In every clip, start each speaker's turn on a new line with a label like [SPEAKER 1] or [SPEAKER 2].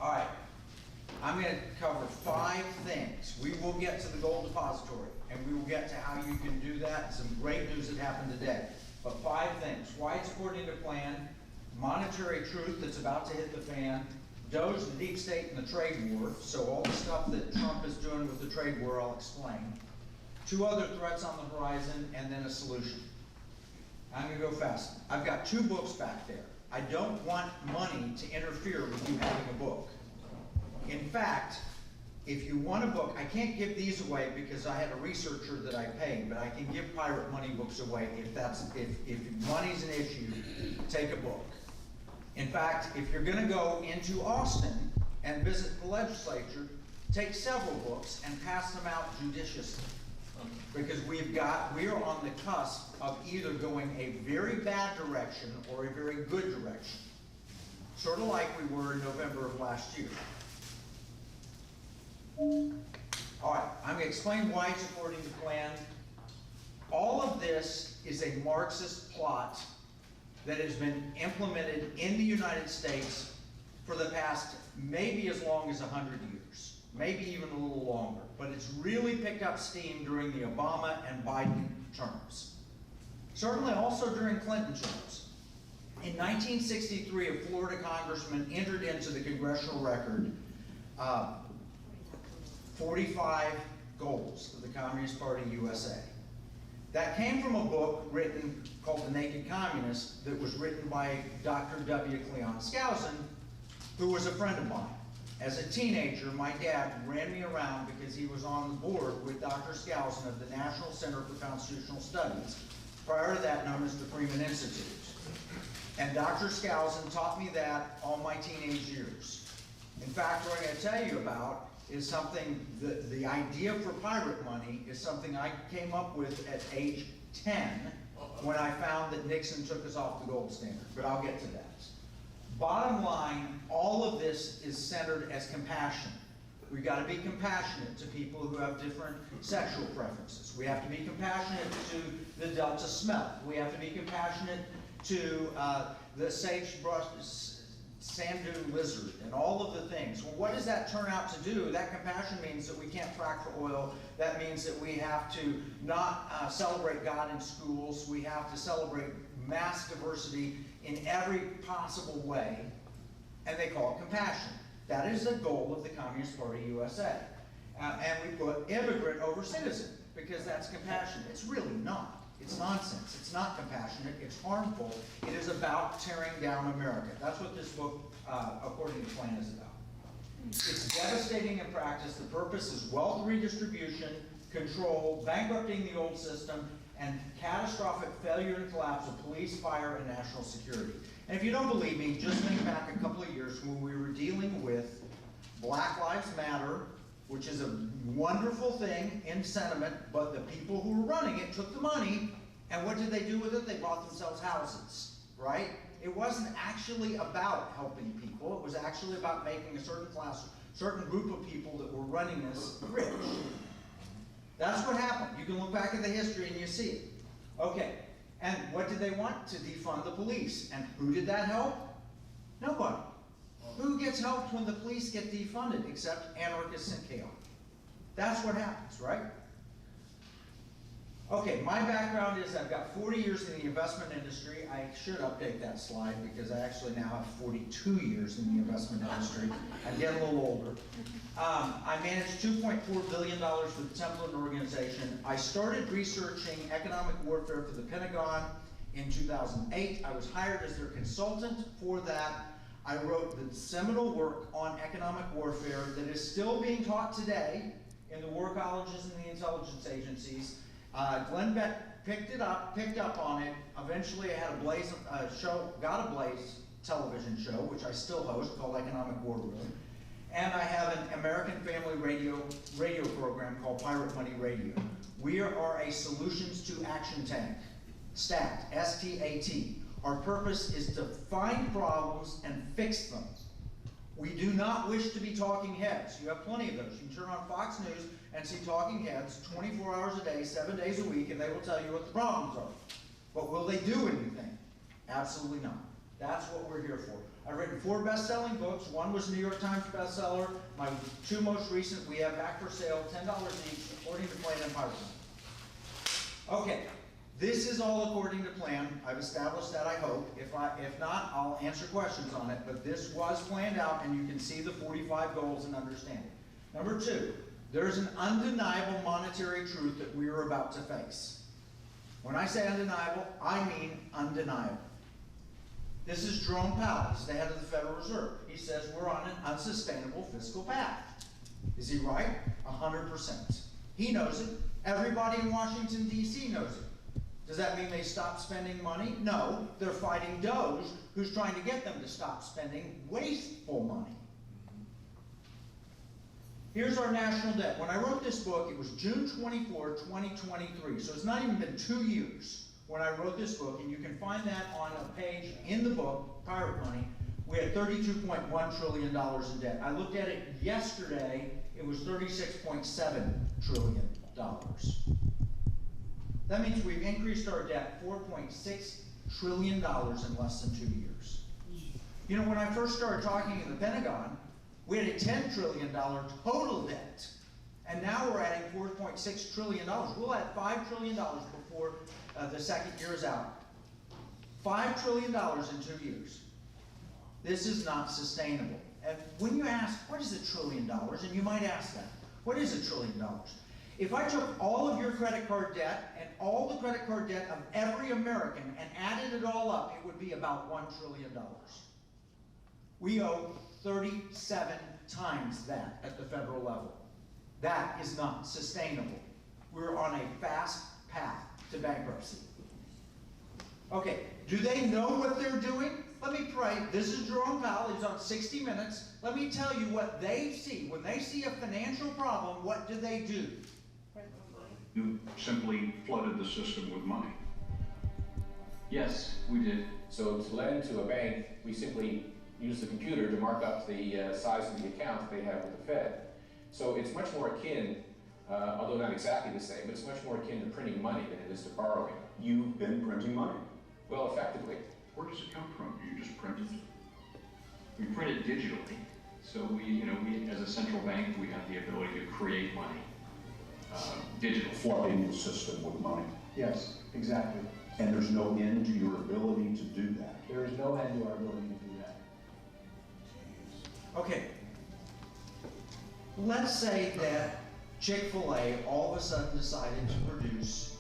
[SPEAKER 1] All right, I'm going to cover 5 things. We will get to the gold depository, and we will get to how you can do that. Some great news that happened today. But 5 things: why it's according to plan, monetary truth that's about to hit the fan, DOGE, the deep state, and the trade war. So all the stuff that Trump is doing with the trade war, I'll explain. 2 other threats on the horizon, and then a solution. I'm going to go fast. I've got 2 books back there. I don't want money to interfere with you having a book. In fact, if you want a book, I can't give these away because I had a researcher that I paid, but I can give pirate money books away if money's an issue. Take a book. In fact, if you're going to go into Austin and visit the legislature, take several books and pass them out judiciously. Because we are on the cusp of either going a very bad direction or a very good direction. Sort of like we were in November of last year. All right, I'm going to explain why it's according to plan. All of this is a Marxist plot that has been implemented in the United States for the past maybe as long as 100 years, maybe even a little longer. But it's really picked up steam during the Obama and Biden terms. Certainly also during Clinton terms. In 1963, a Florida congressman entered into the congressional record 45 goals of the Communist Party USA. That came from a book written called The Naked Communist that was written by Dr. W. Cleon Skousen, who was a friend of mine. As a teenager, my dad ran me around because he was on the board with Dr. Skousen of the National Center for Constitutional Studies, prior to that known as the Freeman Institute. And Dr. Skousen taught me that all my teenage years. In fact, what I'm going to tell you about is something, the idea for pirate money is something I came up with at age 10 when I found that Nixon took us off the gold standard, but I'll get to that. Bottom line, all of this is centered as compassion. We've got to be compassionate to people who have different sexual preferences. We have to be compassionate to the Delta smelt. We have to be compassionate to the sagebrush, sand dune lizard, and all of the things. Well, what does that turn out to do? That compassion means that we can't frack for oil. That means that we have to not celebrate God in schools. We have to celebrate mass diversity in every possible way, and they call it compassion. That is the goal of the Communist Party USA. And we put immigrant over citizen because that's compassion. It's really not. It's nonsense. It's not compassionate. It's harmful. It is about tearing down America. That's what this book, according to plan, is about. It's devastating in practice. The purpose is wealth redistribution, control, bankrupting the old system, and catastrophic failure and collapse of police, fire, and national security. And if you don't believe me, just think back a couple of years when we were dealing with Black Lives Matter, which is a wonderful thing in sentiment, but the people who were running it took the money, and what did they do with it? They bought themselves houses, right? It wasn't actually about helping people. It was actually about making a certain class, certain group of people that were running this rich. That's what happened. You can look back at the history and you see it. Okay, and what did they want? To defund the police. And who did that help? Nobody. Who gets helped when the police get defunded except anarchists and chaos? That's what happens, right? Okay, my background is I've got 40 years in the investment industry. I should update that slide because I actually now have 42 years in the investment industry. I'm getting a little older. I managed $2.4 billion for the Template organization. I started researching economic warfare for the Pentagon in 2008. I was hired as their consultant for that. I wrote the seminal work on economic warfare that is still being taught today in the war colleges and the intelligence agencies. Glenn Beck picked up on it. Eventually I had a Blaze television show, which I still host, called Economic War Room. And I have an American Family radio program called Pirate Money Radio. We are a solutions to action tank, STAT, S-T-A-T. Our purpose is to find problems and fix them. We do not wish to be talking heads. You have plenty of those. You can turn on Fox News and see talking heads 24 hours a day, 7 days a week, and they will tell you what the problems are. But will they do anything? Absolutely not. That's what we're here for. I've written 4 best-selling books. One was a New York Times bestseller. My 2 most recent, we have back for sale, $10 each, according to plan and PowerPoint. Okay, this is all according to plan. I've established that, I hope. If not, I'll answer questions on it. But this was planned out, and you can see the 45 goals and understand it. Number 2, there's an undeniable monetary truth that we are about to face. When I say undeniable, I mean undeniable. This is Jerome Powell, he's the head of the Federal Reserve. He says we're on an unsustainable fiscal path. Is he right? 100%. He knows it. Everybody in Washington, D.C. knows it. Does that mean they stop spending money? No, they're fighting DOGE, who's trying to get them to stop spending wasteful money. Here's our national debt. When I wrote this book, it was June 24, 2023, so it's not even been 2 years when I wrote this book, and you can find that on a page in the book, Pirate Money. We had $32.1 trillion in debt. I looked at it yesterday, it was $36.7 trillion. That means we've increased our debt $4.6 trillion in less than 2 years. You know, when I first started talking in the Pentagon, we had a $10 trillion total debt. And now we're adding $4.6 trillion. We'll add $5 trillion before the second year is out. $5 trillion in 2 years. This is not sustainable. And when you ask, what is $1 trillion? And you might ask that, what is $1 trillion? If I took all of your credit card debt and all the credit card debt of every American and added it all up, it would be about $1 trillion. We owe 37 times that at the federal level. That is not sustainable. We're on a fast path to bankruptcy. Okay, do they know what they're doing? Let me pray. This is Jerome Powell. He's on 60 Minutes. Let me tell you what they see. When they see a financial problem, what do they do?
[SPEAKER 2] You simply flooded the system with money.
[SPEAKER 3] Yes, we did.
[SPEAKER 4] So to lend to a bank, we simply use the computer to mark up the size of the account they have with the Fed. So it's much more akin, although not exactly the same, but it's much more akin to printing money than it is to borrowing.
[SPEAKER 2] You've been printing money.
[SPEAKER 4] Well, effectively.
[SPEAKER 2] Where does it come from? You just print it?
[SPEAKER 3] We print it digitally. So we as a central bank, we have the ability to create money digitally.
[SPEAKER 2] Flooding the system with money.
[SPEAKER 5] Yes, exactly.
[SPEAKER 2] And there's no end to your ability to do that.
[SPEAKER 5] There is no end to our ability to do that.
[SPEAKER 1] Okay. Let's say that Chick-fil-A all of a sudden decided to produce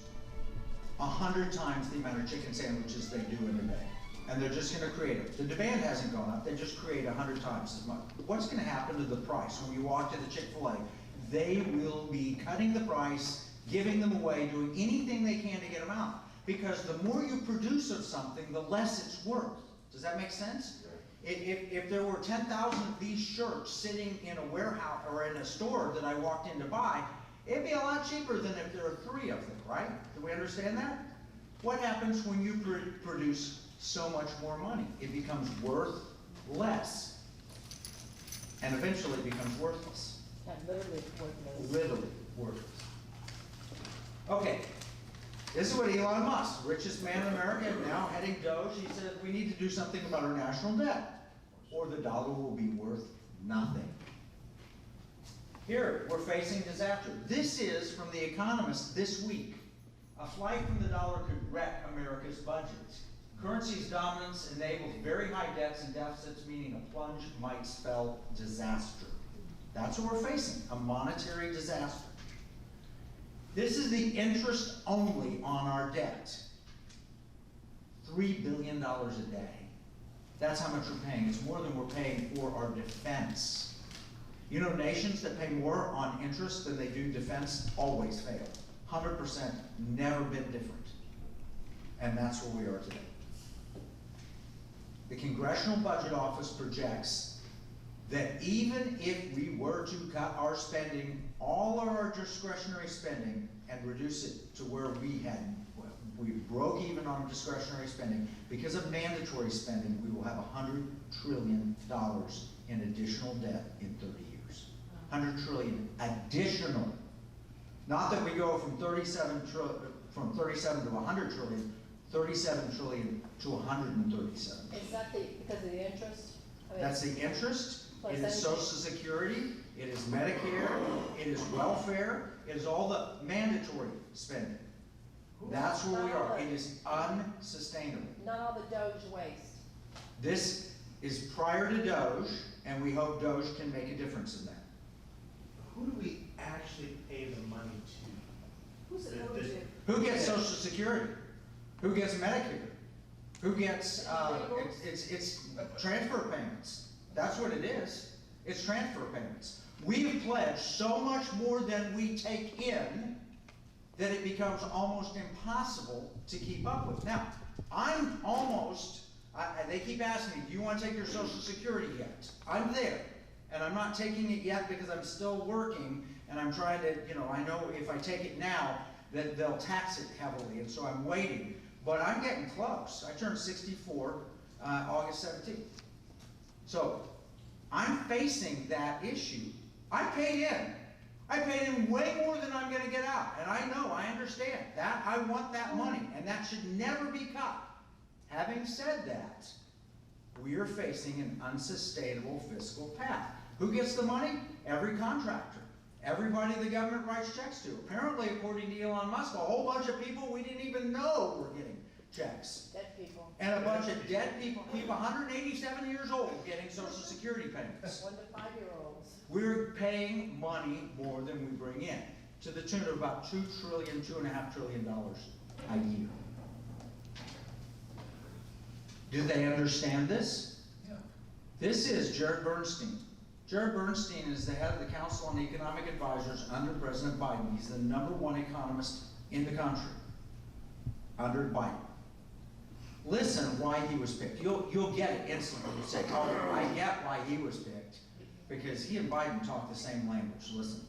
[SPEAKER 1] 100 times the amount of chicken sandwiches they do in a day. And they're just going to create it. The demand hasn't gone up, they just create 100 times as much. What's going to happen to the price when you walk to the Chick-fil-A? They will be cutting the price, giving them away, doing anything they can to get them out. Because the more you produce of something, the less it's worth. Does that make sense? If there were 10,000 of these shirts sitting in a warehouse or in a store that I walked in to buy, it'd be a lot cheaper than if there are 3 of them, right? Do we understand that? What happens when you produce so much more money? It becomes worth less. And eventually it becomes worthless.
[SPEAKER 6] Literally worthless.
[SPEAKER 1] Literally worthless. Okay. This is what Elon Musk, richest man in America, now heading DOGE, he said we need to do something about our national debt, or the dollar will be worth nothing. Here, we're facing disaster. This is from The Economist this week. A flight from the dollar could wreck America's budgets. Currency's dominance enables very high debts and deficits, meaning a plunge might spell disaster. That's what we're facing, a monetary disaster. This is the interest only on our debt. $3 billion a day. That's how much we're paying. It's more than we're paying for our defense. You know, nations that pay more on interest than they do defense always fail. 100%, never been different. And that's where we are today. The Congressional Budget Office projects that even if we were to cut our spending, all of our discretionary spending, and reduce it to where we broke even on discretionary spending, because of mandatory spending, we will have $100 trillion in additional debt in 30 years. 100 trillion additional. Not that we go from 37 to 100 trillion, 37 trillion to 137.
[SPEAKER 6] Is that because of the interest? I mean,
[SPEAKER 1] That's the interest,
[SPEAKER 6] Plus
[SPEAKER 1] it is
[SPEAKER 6] anything.
[SPEAKER 1] Social Security, it is Medicare, it is welfare, it is all the mandatory spending. That's where we are, it is unsustainable.
[SPEAKER 6] Not all the DOGE waste.
[SPEAKER 1] This is prior to DOGE, and we hope DOGE can make a difference in that.
[SPEAKER 7] Who do we actually pay the money to?
[SPEAKER 6] Who's it
[SPEAKER 7] The-
[SPEAKER 6] going
[SPEAKER 7] the-
[SPEAKER 6] to?
[SPEAKER 1] Who gets Social Security? Who gets Medicare? Who gets, it's transfer payments. That's what it is. It's transfer payments. We have pledged so much more than we take in that it becomes almost impossible to keep up with. Now, I'm almost, they keep asking me, do you want to take your Social Security yet? I'm there, and I'm not taking it yet because I'm still working, and I'm trying to, I know if I take it now, that they'll tax it heavily, and so I'm waiting. But I'm getting close. I turned 64 August 17th. So I'm facing that issue. I paid in. I paid in way more than I'm gonna get out. And I know, I understand that. I want that money, and that should never be cut. Having said that, we are facing an unsustainable fiscal path. Who gets the money? Every contractor. Everybody the government writes checks to. Apparently, according to Elon Musk, a whole bunch of people we didn't even know were getting checks.
[SPEAKER 6] Dead people.
[SPEAKER 1] And a bunch of dead people, 187 years old, getting Social Security payments.
[SPEAKER 6] 1 to 5-year-olds.
[SPEAKER 1] We're paying money more than we bring in, to the tune of about $2.5 trillion a year. Do they understand this?
[SPEAKER 7] Yeah.
[SPEAKER 1] This is Jared Bernstein. Jared Bernstein is the head of the Council on Economic Advisors under President Biden. He's the #1 economist in the country under Biden. Listen why he was picked. You'll get it instantly. You say, oh, I get why he was picked. Because he and Biden talk the same language. Listen.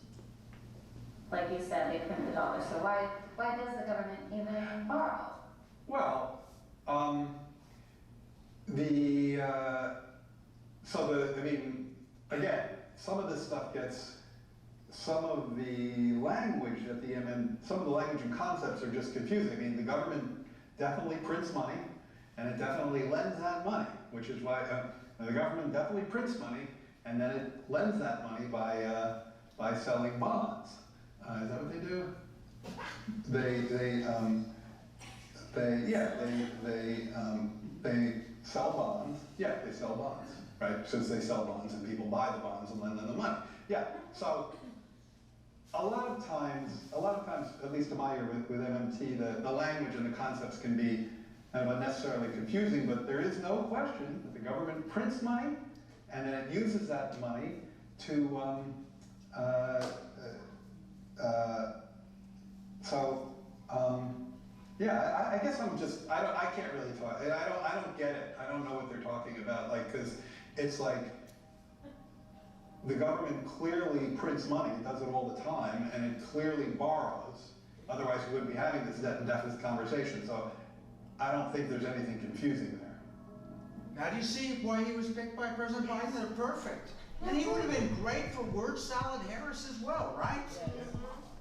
[SPEAKER 8] Like you said, they print the dollar, so why does the government even borrow?
[SPEAKER 9] Well, again, some of this stuff gets, some of the language at the some of the language and concepts are just confusing. I mean, the government definitely prints money, and it definitely lends that money, which is why the government definitely prints money, and then it lends that money by selling bonds. Is that what they do? They sell bonds. Yeah, they sell bonds, right? Since they sell bonds and people buy the bonds and lend them the money. Yeah, so a lot of times, at least in my year with MMT, the language and the concepts can be kind of unnecessarily confusing, but there is no question that the government prints money and then it uses that money to, yeah, I guess I'm just, I can't really talk, I don't get it. I don't know what they're talking about, like, because it's like, the government clearly prints money, it does it all the time, and it clearly borrows. Otherwise, we wouldn't be having this debt and deficit conversation, so I don't think there's anything confusing there.
[SPEAKER 1] Now do you see why he was picked by President Biden? They're perfect. And he would have been great for word salad Harris as well, right?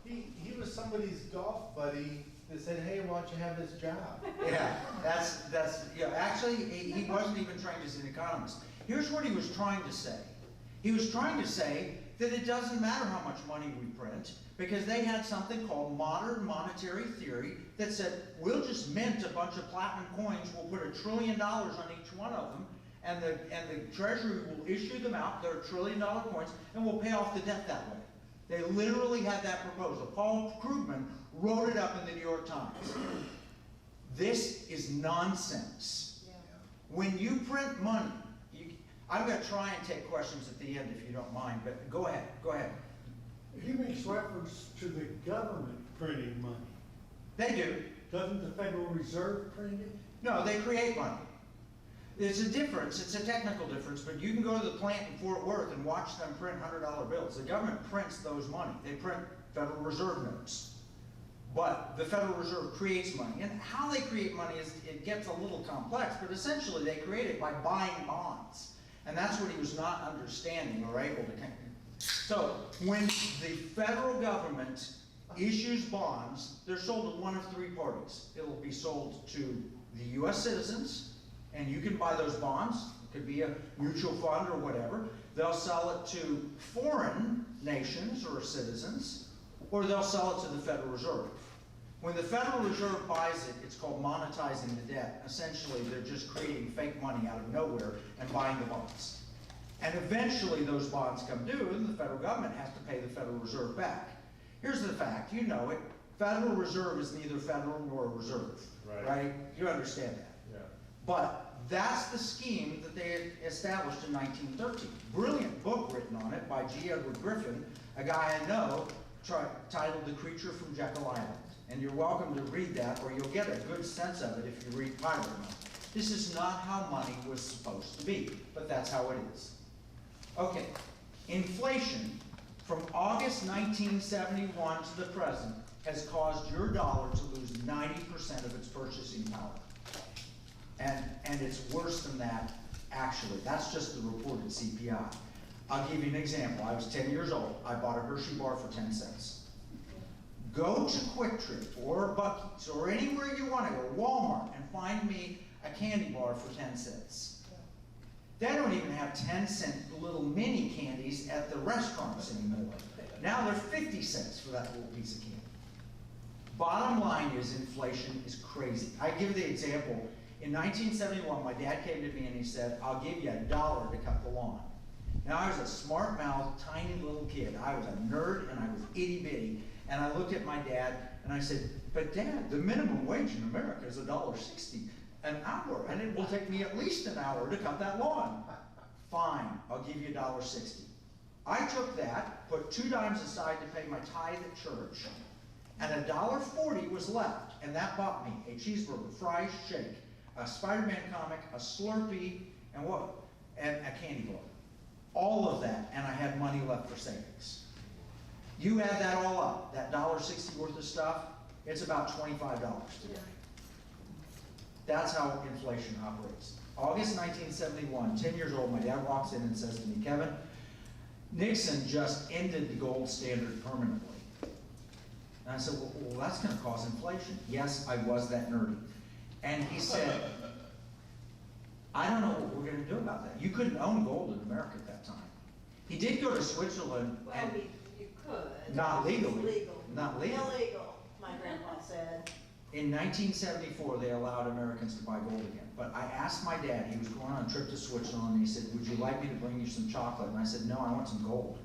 [SPEAKER 7] He was somebody's golf buddy that said, hey, why don't you have this job?
[SPEAKER 1] Yeah, actually, he wasn't even trained as an economist. Here's what he was trying to say. He was trying to say that it doesn't matter how much money we print, because they had something called modern monetary theory that said, we'll just mint a bunch of platinum coins, we'll put $1 trillion on each one of them, and the Treasury will issue them out, they're $1 trillion coins, and we'll pay off the debt that way. They literally had that proposal. Paul Krugman wrote it up in the New York Times. This is nonsense.
[SPEAKER 6] Yeah.
[SPEAKER 1] When you print money, I'm going to try and take questions at the end if you don't mind, but go ahead.
[SPEAKER 10] He makes reference to the government printing money.
[SPEAKER 1] They do.
[SPEAKER 10] Doesn't the Federal Reserve print it?
[SPEAKER 1] No, they create money. There's a difference, it's a technical difference, but you can go to the plant in Fort Worth and watch them print $100 bills. The government prints those money. They print Federal Reserve notes. But the Federal Reserve creates money. And how they create money it gets a little complex, but essentially they create it by buying bonds. And that's what he was not understanding or able to. So when the federal government issues bonds, they're sold to one of three parties. It'll be sold to the US citizens, and you can buy those bonds, it could be a mutual fund or whatever. They'll sell it to foreign nations or citizens, or they'll sell it to the Federal Reserve. When the Federal Reserve buys it, it's called monetizing the debt. Essentially, they're just creating fake money out of nowhere and buying the bonds. And eventually those bonds come due and the federal government has to pay the Federal Reserve back. Here's the fact, you know it, Federal Reserve is neither federal nor a reserve, right? You understand that.
[SPEAKER 7] Yeah.
[SPEAKER 1] But that's the scheme that they established in 1913. Brilliant book written on it by G. Edward Griffin, a guy I know, titled The Creature from Jekyll Island. And you're welcome to read that, or you'll get a good sense of it if you read Pirate Money. This is not how money was supposed to be, but that's how it is. Okay, inflation from August 1971 to the present has caused your dollar to lose 90% of its purchasing power. And it's worse than that, actually. That's just the reported CPI. I'll give you an example. I was 10 years old. I bought a Hershey bar for 10 cents. Go to Quick Trip or Buc-ee's or anywhere you want to go, Walmart, and find me a candy bar for 10 cents. They don't even have 10-cent little mini candies at the restaurants anymore. Now they're 50 cents for that little piece of candy. Bottom line is inflation is crazy. I give the example. In 1971, my dad came to me and he said, I'll give you $1 to cut the lawn. Now I was a smart-mouthed, tiny little kid. I was a nerd and I was itty-bitty. And I looked at my dad and I said, but Dad, the minimum wage in America is $1.60 an hour, and it will take me at least an hour to cut that lawn. Fine, I'll give you $1.60. I took that, put 2 dimes aside to pay my tithe at church, and $1.40 was left, and that bought me a cheeseburger, fries, shake, a Spider-Man comic, a Slurpee, and what? And a candy bar. All of that, and I had money left for savings. You add that all up, that $1.60 worth of stuff, it's about $25 today. That's how inflation operates. August 1971, 10 years old, my dad walks in and says to me, Kevin, Nixon just ended the gold standard permanently. And I said, well, that's going to cause inflation. Yes, I was that nerdy. And he said, I don't know what we're going to do about that. You couldn't own gold in America at that time. He did go to Switzerland.
[SPEAKER 6] Well,
[SPEAKER 1] and
[SPEAKER 6] you could.
[SPEAKER 1] not legally.
[SPEAKER 6] Legal.
[SPEAKER 1] Not legally.
[SPEAKER 6] Illegal, my grandpa said.
[SPEAKER 1] In 1974, they allowed Americans to buy gold again. But I asked my dad, he was going on a trip to Switzerland, and he said, would you like me to bring you some chocolate? And I said, no, I want some gold.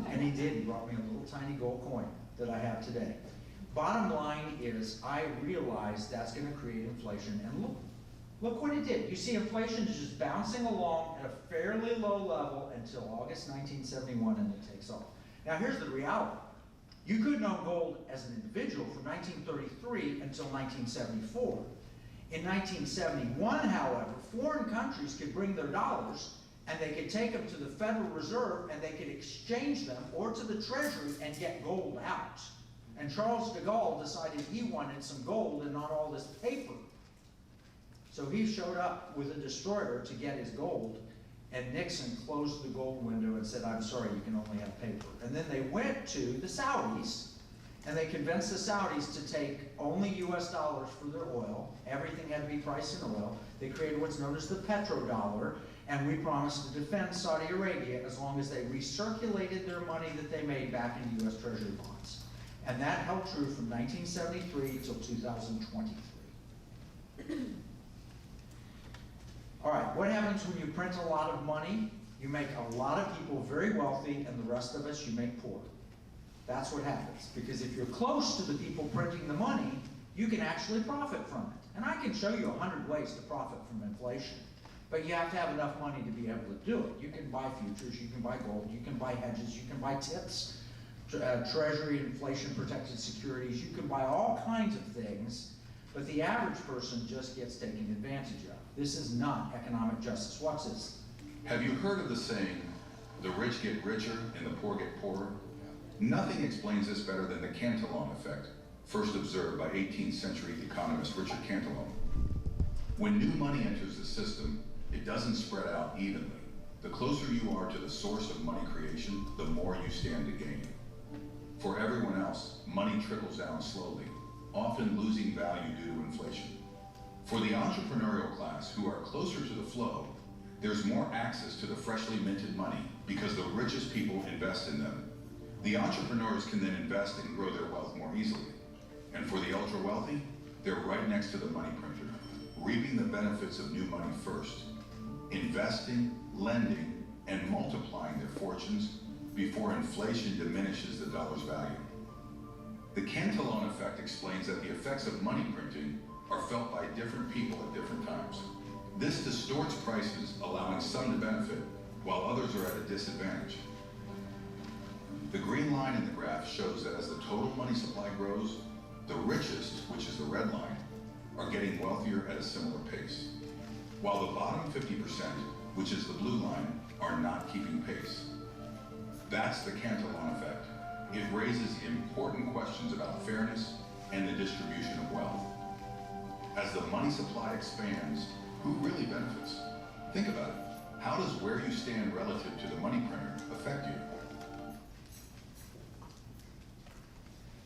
[SPEAKER 1] And he did. He brought me a little tiny gold coin that I have today. Bottom line is, I realized that's going to create inflation. And look what it did. You see, inflation is just bouncing along at a fairly low level until August 1971, and it takes off. Now, here's the reality. You couldn't own gold as an individual from 1933 until 1974. In 1971, however, foreign countries could bring their dollars and they could take them to the Federal Reserve and they could exchange them or to the Treasury and get gold out. And Charles de Gaulle decided he wanted some gold and not all this paper. So he showed up with a destroyer to get his gold, and Nixon closed the gold window and said, I'm sorry, you can only have paper. And then they went to the Saudis, and they convinced the Saudis to take only US dollars for their oil. Everything had to be priced in oil. They created what's known as the petrodollar, and we promised to defend Saudi Arabia as long as they recirculated their money that they made back into US Treasury bonds. And that held true from 1973 till 2023. All right, what happens when you print a lot of money? You make a lot of people very wealthy, and the rest of us you make poor. That's what happens. Because if you're close to the people printing the money, you can actually profit from it. And I can show you 100 ways to profit from inflation. But you have to have enough money to be able to do it. You can buy futures, you can buy gold, you can buy hedges, you can buy tips, treasury, inflation protected securities, you can buy all kinds of things, but the average person just gets taken advantage of. This is not economic justice. Watch this.
[SPEAKER 11] Have you heard of the saying, the rich get richer and the poor get poorer? Nothing explains this better than the Cantillon effect, first observed by 18th century economist Richard Cantillon. When new money enters the system, it doesn't spread out evenly. The closer you are to the source of money creation, the more you stand to gain. For everyone else, money trickles down slowly, often losing value due to inflation. For the entrepreneurial class who are closer to the flow, there's more access to the freshly minted money because the richest people invest in them. The entrepreneurs can then invest and grow their wealth more easily. And for the ultra wealthy, they're right next to the money printer, reaping the benefits of new money first, investing, lending, and multiplying their fortunes before inflation diminishes the dollar's value. The Cantillon effect explains that the effects of money printing are felt by different people at different times. This distorts prices, allowing some to benefit, while others are at a disadvantage. The green line in the graph shows that as the total money supply grows, the richest, which is the red line, are getting wealthier at a similar pace, while the bottom 50%, which is the blue line, are not keeping pace. That's the Cantillon effect. It raises important questions about fairness and the distribution of wealth. As the money supply expands, who really benefits? Think about it. How does where you stand relative to the money printer affect you?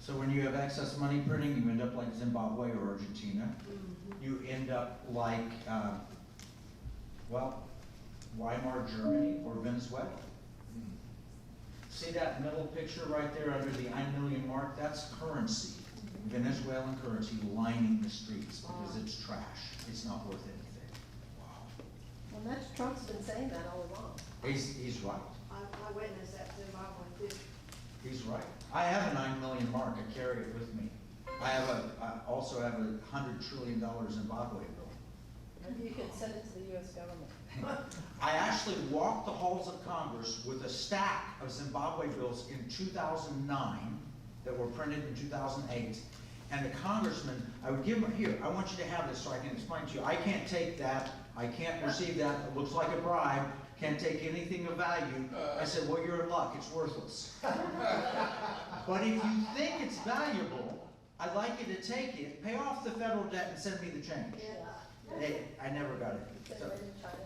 [SPEAKER 1] So when you have excess money printing, you end up like Zimbabwe or Argentina. You end up like, well, Weimar Germany or Venezuela. See that middle picture right there under the 1 million mark? That's currency, Venezuelan currency lining the streets because it's trash. It's not worth anything. Wow.
[SPEAKER 6] Well, that's, Trump's been saying that all along.
[SPEAKER 1] He's right.
[SPEAKER 6] I witnessed that Zimbabwe too.
[SPEAKER 1] He's right. I have a 9 million mark. I carry it with me. I also have a $100 trillion Zimbabwe bill.
[SPEAKER 6] Maybe you could send it to the U.S. government.
[SPEAKER 1] I actually walked the halls of Congress with a stack of Zimbabwe bills in 2009 that were printed in 2008. And the congressman, I would give him, here, I want you to have this so I can explain to you. I can't take that. I can't receive that. It looks like a bribe. Can't take anything of value. I said, well, you're in luck. It's worthless. But if you think it's valuable, I'd like you to take it, pay off the federal debt, and send me the change. I never got it. So,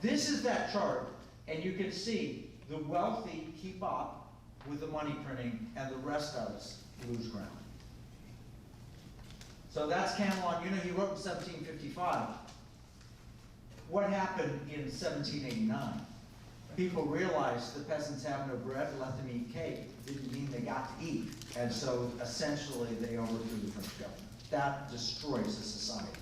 [SPEAKER 1] this is that chart, and you can see the wealthy keep up with the money printing, and the rest of us lose ground. So that's Camelot. You know, he wrote in 1755. What happened in 1789? People realized the peasants have no bread, let them eat cake. Didn't mean they got to eat. And so essentially they overthrew the French government. That destroys a society.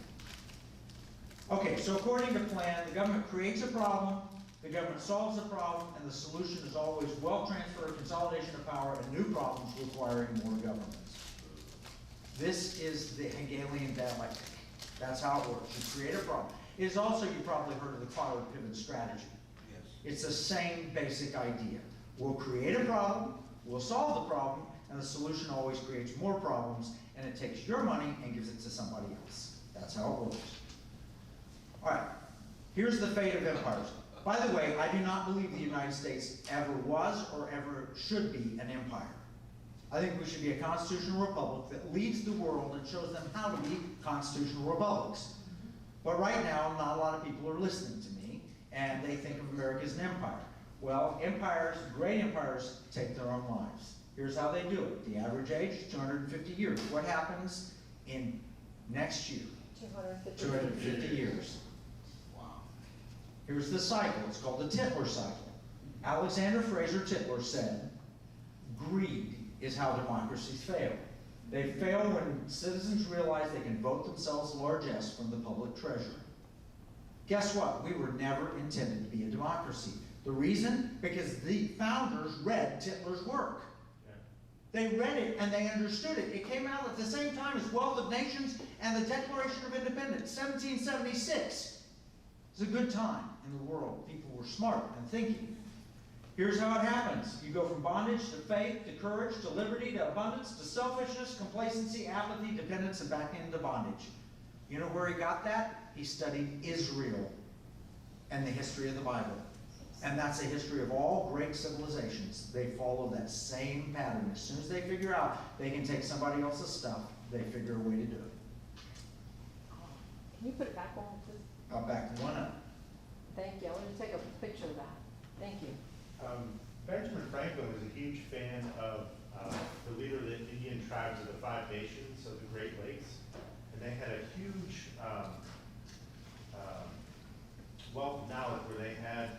[SPEAKER 1] Okay, so according to plan, the government creates a problem, the government solves the problem, and the solution is always wealth transfer, consolidation of power, and new problems requiring more government. This is the Hegelian dialectic. That's how it works. You create a problem. It is also, you probably heard of the quadrant pivot strategy. Yes. It's the same basic idea. We'll create a problem, we'll solve the problem, and the solution always creates more problems, and it takes your money and gives it to somebody else. That's how it works. All right, here's the fate of empires. By the way, I do not believe the United States ever was or ever should be an empire. I think we should be a constitutional republic that leads the world and shows them how to be constitutional republics. But right now, not a lot of people are listening to me, and they think of America as an empire. Well, empires, great empires, take their own lives. Here's how they do it. The average age is 250 years. What happens in next year? 250 years. Wow. Here's the cycle. It's called the Tytler cycle. Alexander Fraser Tytler said, greed is how democracies fail. They fail when citizens realize they can vote themselves largesse from the public treasury. Guess what? We were never intended to be a democracy. The reason? Because the founders read Tytler's work. They read it and they understood it. It came out at the same time as Wealth of Nations and the Declaration of Independence, 1776. It's a good time in the world. People were smart and thinking. Here's how it happens. You go from bondage to faith, to courage, to liberty, to abundance, to selfishness, complacency, apathy, dependence, and back into bondage. You know where he got that? He studied Israel and the history of the Bible. And that's the history of all great civilizations. They follow that same pattern. As soon as they figure out they can take somebody else's stuff, they figure a way to do it.
[SPEAKER 6] Can you put it back on, please?
[SPEAKER 1] I'll back one up.
[SPEAKER 6] Thank you. I want to take a picture of that. Thank you.
[SPEAKER 7] Benjamin Franklin was a huge fan of the leader of the Indian tribes of the 5 nations of the Great Lakes. And they had a huge evolved now where they had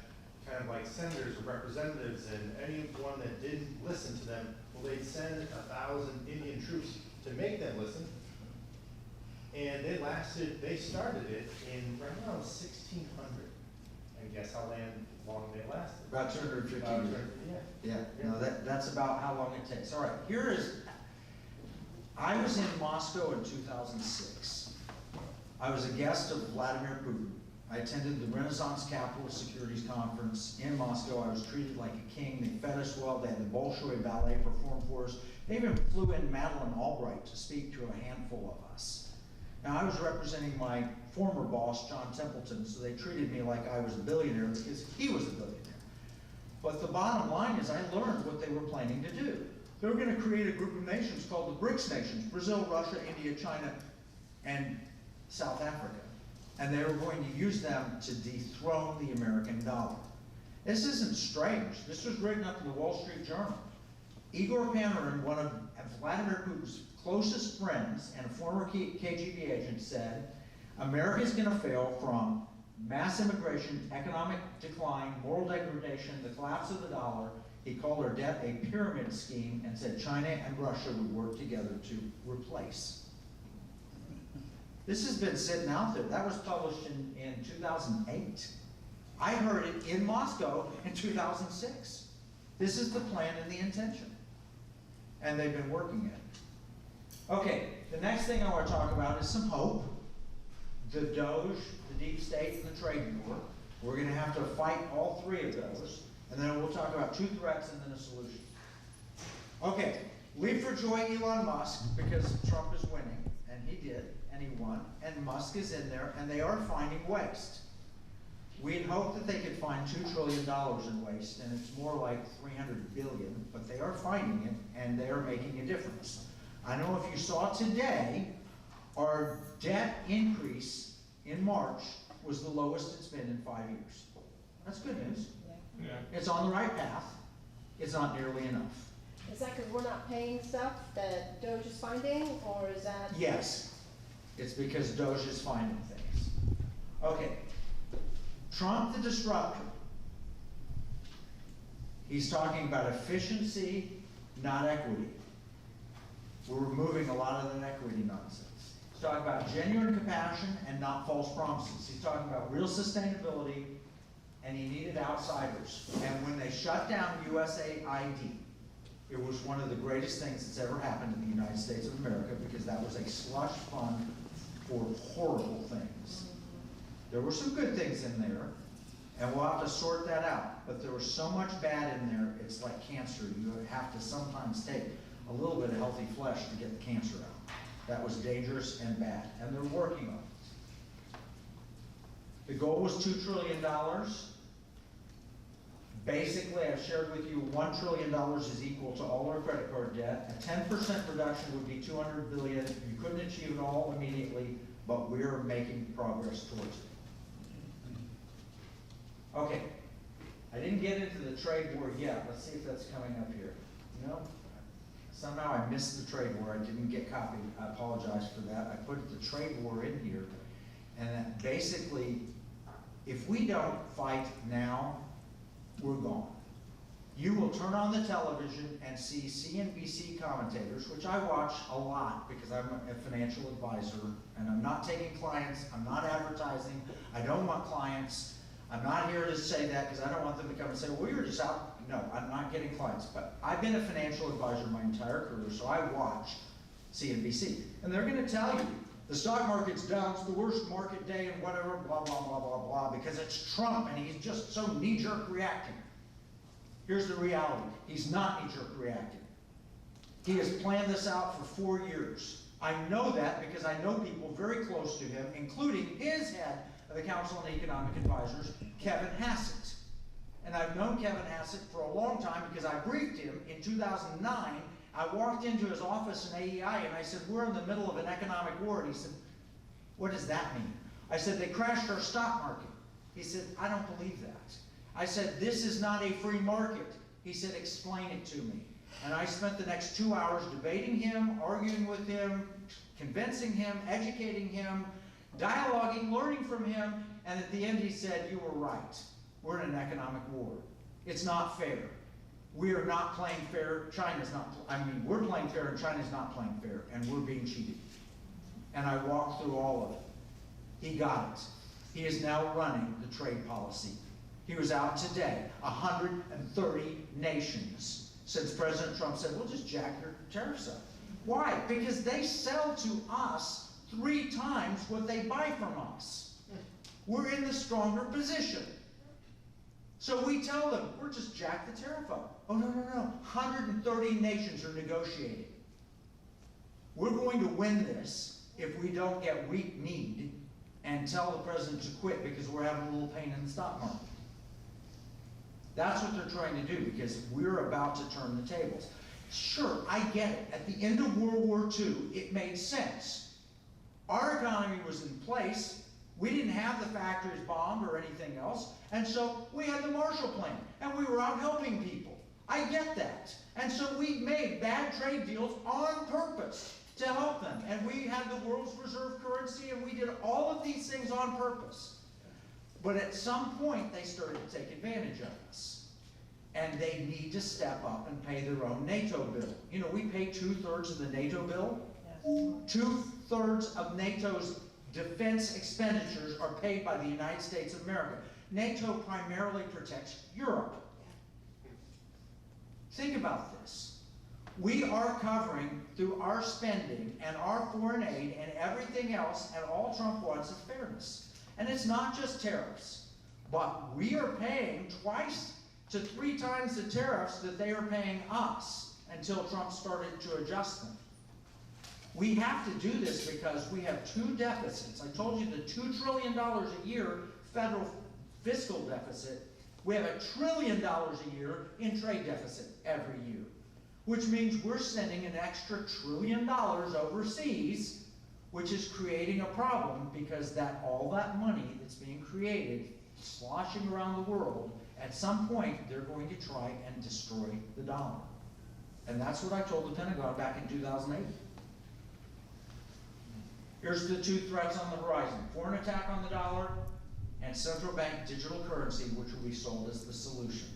[SPEAKER 7] kind of like senators or representatives, and anyone that didn't listen to them, well, they'd send 1,000 Indian troops to make them listen. And they started it in right around 1600. And guess how long they lasted?
[SPEAKER 1] About 250 years.
[SPEAKER 7] Yeah.
[SPEAKER 1] Yeah, no, that's about how long it takes. All right, I was in Moscow in 2006. I was a guest of Vladimir Putin. I attended the Renaissance Capital Securities Conference in Moscow. I was treated like a king. They fed us well. They had the Bolshoi Ballet perform for us. They even flew in Madeleine Albright to speak to a handful of us. Now, I was representing my former boss, John Templeton, so they treated me like I was a billionaire because he was a billionaire. But the bottom line is I learned what they were planning to do. They were going to create a group of nations called the BRICS nations, Brazil, Russia, India, China, and South Africa. And they were going to use them to dethrone the American dollar. This isn't strange. This was written up in the Wall Street Journal. Igor Panarin, one of Vladimir Putin's closest friends and a former KGB agent, said, America is going to fail from mass immigration, economic decline, moral degradation, the collapse of the dollar. He called our debt a pyramid scheme and said China and Russia would work together to replace. This has been sitting out there. That was published in 2008. I heard it in Moscow in 2006. This is the plan and the intention. And they've been working it. Okay, the next thing I want to talk about is some hope. The DOGE, the deep state, and the trade war. We're going to have to fight all three of those. And then we'll talk about two threats and then a solution. Okay, leap for joy Elon Musk, because Trump is winning, and he did, and he won, and Musk is in there, and they are finding waste. We'd hoped that they could find $2 trillion in waste, and it's more like $300 billion, but they are finding it, and they are making a difference. I know if you saw today, our debt increase in March was the lowest it's been in 5 years. That's good news.
[SPEAKER 3] Yeah.
[SPEAKER 1] It's on the right path. It's not nearly enough.
[SPEAKER 6] Is that because we're not paying stuff that DOGE is finding, or is that?
[SPEAKER 1] Yes, it's because DOGE is finding things. Okay, Trump the disruptor. He's talking about efficiency, not equity. We're removing a lot of that equity nonsense. He's talking about genuine compassion and not false promises. He's talking about real sustainability, and he needed outsiders. And when they shut down USAID, it was one of the greatest things that's ever happened in the United States of America, because that was a slush fund for horrible things. There were some good things in there, and we'll have to sort that out. But there was so much bad in there, it's like cancer. You have to sometimes take a little bit of healthy flesh to get the cancer out. That was dangerous and bad, and they're working on it. The goal was $2 trillion. Basically, I've shared with you $1 trillion is equal to all our credit card debt. A 10% reduction would be $200 billion. You couldn't achieve it all immediately, but we're making progress towards it. Okay, I didn't get into the trade war yet. Let's see if that's coming up here. No, somehow I missed the trade war. I didn't get copied. I apologize for that. I put the trade war in here, and that basically, if we don't fight now, we're gone. You will turn on the television and see CNBC commentators, which I watch a lot because I'm a financial advisor, and I'm not taking clients, I'm not advertising, I don't want clients. I'm not here to say that because I don't want them to come and say, well, you're just out. No, I'm not getting clients. But I've been a financial advisor my entire career, so I watch CNBC. And they're going to tell you, the stock market's down, it's the worst market day and whatever, blah, blah, blah, blah, blah, because it's Trump and he's just so knee-jerk reacting. Here's the reality. He's not knee-jerk reacting. He has planned this out for 4 years. I know that because I know people very close to him, including his head of the Council on Economic Advisors, Kevin Hassett. And I've known Kevin Hassett for a long time because I briefed him in 2009. I walked into his office in AEI and I said, we're in the middle of an economic war. And he said, what does that mean? I said, they crashed our stock market. He said, I don't believe that. I said, this is not a free market. He said, explain it to me. And I spent the next 2 hours debating him, arguing with him, convincing him, educating him, dialoguing, learning from him. and at the end he said, you were right. We're in an economic war. It's not fair. We are not playing fair. We're playing fair and China's not playing fair, and we're being cheated. And I walked through all of it. He got it. He is now running the trade policy. He was out today, 130 nations, since President Trump said, we'll just jack your tariffs up. Why? Because they sell to us 3 times what they buy from us. We're in the stronger position. So we tell them, we're just jack the tariff up. Oh, no, no, no. 130 nations are negotiating. We're going to win this if we don't get weak-kneed and tell the president to quit because we're having a little pain in the stock market. That's what they're trying to do because we're about to turn the tables. Sure, I get it. At the end of World War II, it made sense. Our economy was in place. We didn't have the factories bombed or anything else. And so we had the Marshall Plan. And we were out helping people. I get that. And so we made bad trade deals on purpose to help them. And we had the world's reserve currency. And we did all of these things on purpose. But at some point, they started to take advantage of us. And they need to step up and pay their own NATO bill. You know, we pay 2/3 of the NATO bill. Yes. 2/3 of NATO's defense expenditures are paid by the United States of America. NATO primarily protects Europe. Think about this. We are covering, through our spending and our foreign aid and everything else, and all Trump wants is fairness. And it's not just tariffs, but we are paying 2 to 3 times the tariffs that they are paying us until Trump started to adjust them. We have to do this because we have 2 deficits. I told you the $2 trillion a year federal fiscal deficit. We have $1 trillion a year in trade deficit every year, which means we're sending an extra $1 trillion overseas, which is creating a problem because all that money that's being created, sloshing around the world, at some point they're going to try and destroy the dollar. And that's what I told the Pentagon back in 2008. Here's the 2 threats on the horizon: foreign attack on the dollar and central bank digital currency, which will be sold as the solution.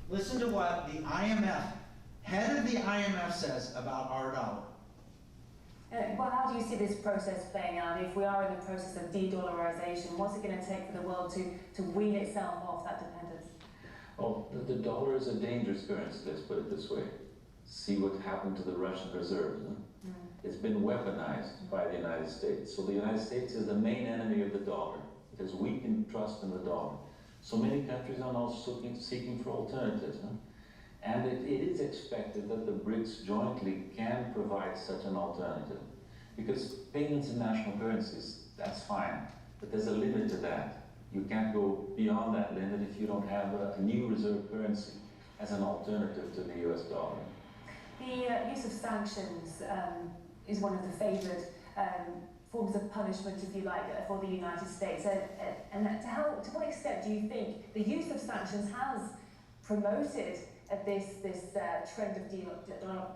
[SPEAKER 1] Listen to what the IMF, head of the IMF says about our dollar.
[SPEAKER 12] Well, how do you see this process playing out? If we are in the process of de-dollarization, what's it going to take for the world to wean itself off that dependence?
[SPEAKER 13] Oh, the dollar is a dangerous currency, let's put it this way. See what happened to the Russian reserves. Huh? It's been weaponized by the United States. So the United States is the main enemy of the dollar. It has weakened trust in the dollar. So many countries are now seeking for alternatives. Huh? And it is expected that the BRICS jointly can provide such an alternative. Because payments in national currencies, that's fine. But there's a limit to that. You can't go beyond that limit if you don't have a new reserve currency as an alternative to the US dollar.
[SPEAKER 12] The use of sanctions is one of the favoured forms of punishment, if you like, for the United States. And to what extent do you think the use of sanctions has promoted this trend of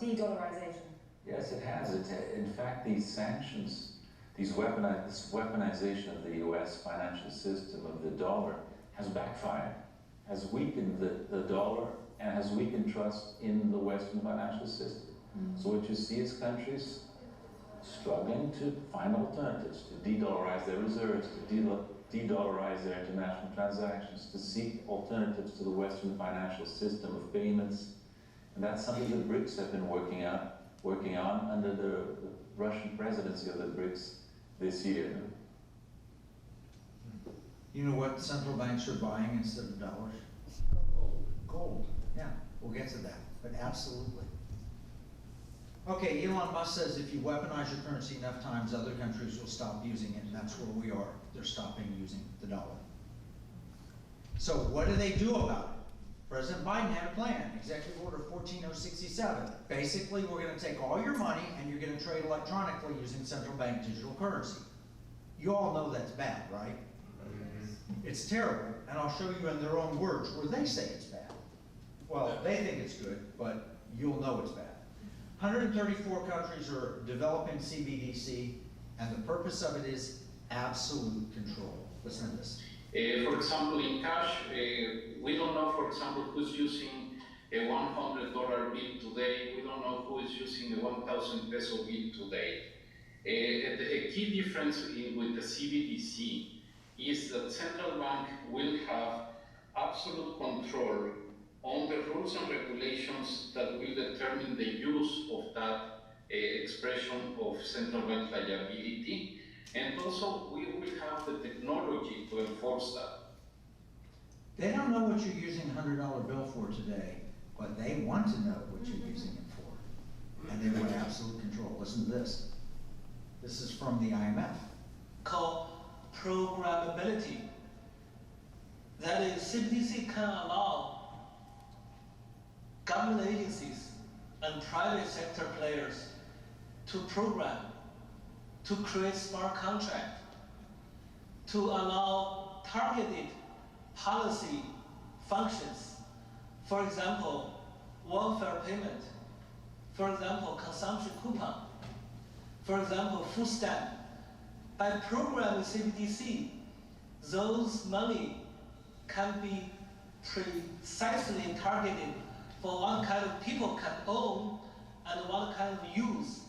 [SPEAKER 12] de-dollarization?
[SPEAKER 13] Yes, it has. In fact, these sanctions, this weaponization of the US financial system, of the dollar, has backfired, has weakened the dollar, and has weakened trust in the Western financial system. So what you see is countries struggling to find alternatives, to de-dollarize their reserves, to de-dollarize their international transactions, to seek alternatives to the Western financial system of payments. And that's something the BRICS have been working on under the Russian presidency of the BRICS this year.
[SPEAKER 1] You know what central banks are buying instead of dollars? Gold. Yeah, we'll get to that, but absolutely. Okay, Elon Musk says if you weaponize your currency enough times, other countries will stop using it, and that's where we are. They're stopping using the dollar. So what do they do about it? President Biden had a plan, Executive Order 14067. Basically, we're going to take all your money and you're going to trade electronically using central bank digital currency. You all know that's bad, right? It's terrible, and I'll show you in their own words where they say it's bad. Well, they think it's good, but you'll know it's bad. 134 countries are developing CBDC, and the purpose of it is absolute control. Listen to this.
[SPEAKER 14] For example, in cash, we don't know, for example, who's using a $100 bill today. We don't know who is using a 1,000 peso bill today. A key difference with the CBDC is that central bank will have absolute control on the rules and regulations that will determine the use of that expression of central bank liability. And also, we will have the technology to enforce that.
[SPEAKER 1] They don't know what you're using a $100 bill for today, but they want to know what you're using it for. And they want absolute control. Listen to this. This is from the IMF.
[SPEAKER 15] Called programmability. That is, CBDC can allow government agencies and private sector players to program, to create smart contract, to allow targeted policy functions. For example, welfare payment. For example, consumption coupon. For example, food stamp. By programming CBDC, those money can be precisely targeted for what kind of people can own and what kind of use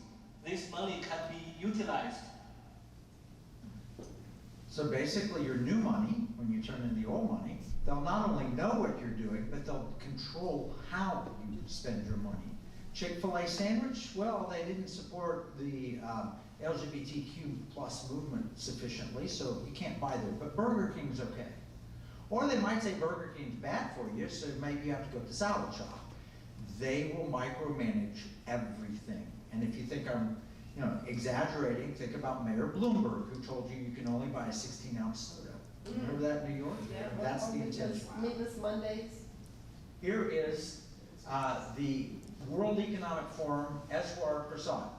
[SPEAKER 15] this money can be utilized.
[SPEAKER 1] So basically your new money, when you turn in the old money, they'll not only know what you're doing, but they'll control how you spend your money. Chick-fil-A sandwich, well, they didn't support the LGBTQ plus movement sufficiently, so you can't buy there, but Burger King's okay. Or they might say Burger King's bad for you, so maybe you have to go to the salad shop. They will micromanage everything. And if you think I'm exaggerating, think about Mayor Bloomberg, who told you you can only buy a 16-ounce soda. Remember that in New York?
[SPEAKER 6] Yeah,
[SPEAKER 1] That's the intention.
[SPEAKER 6] Meatless Mondays.
[SPEAKER 1] Here is the World Economic Forum, Eswar Prasad.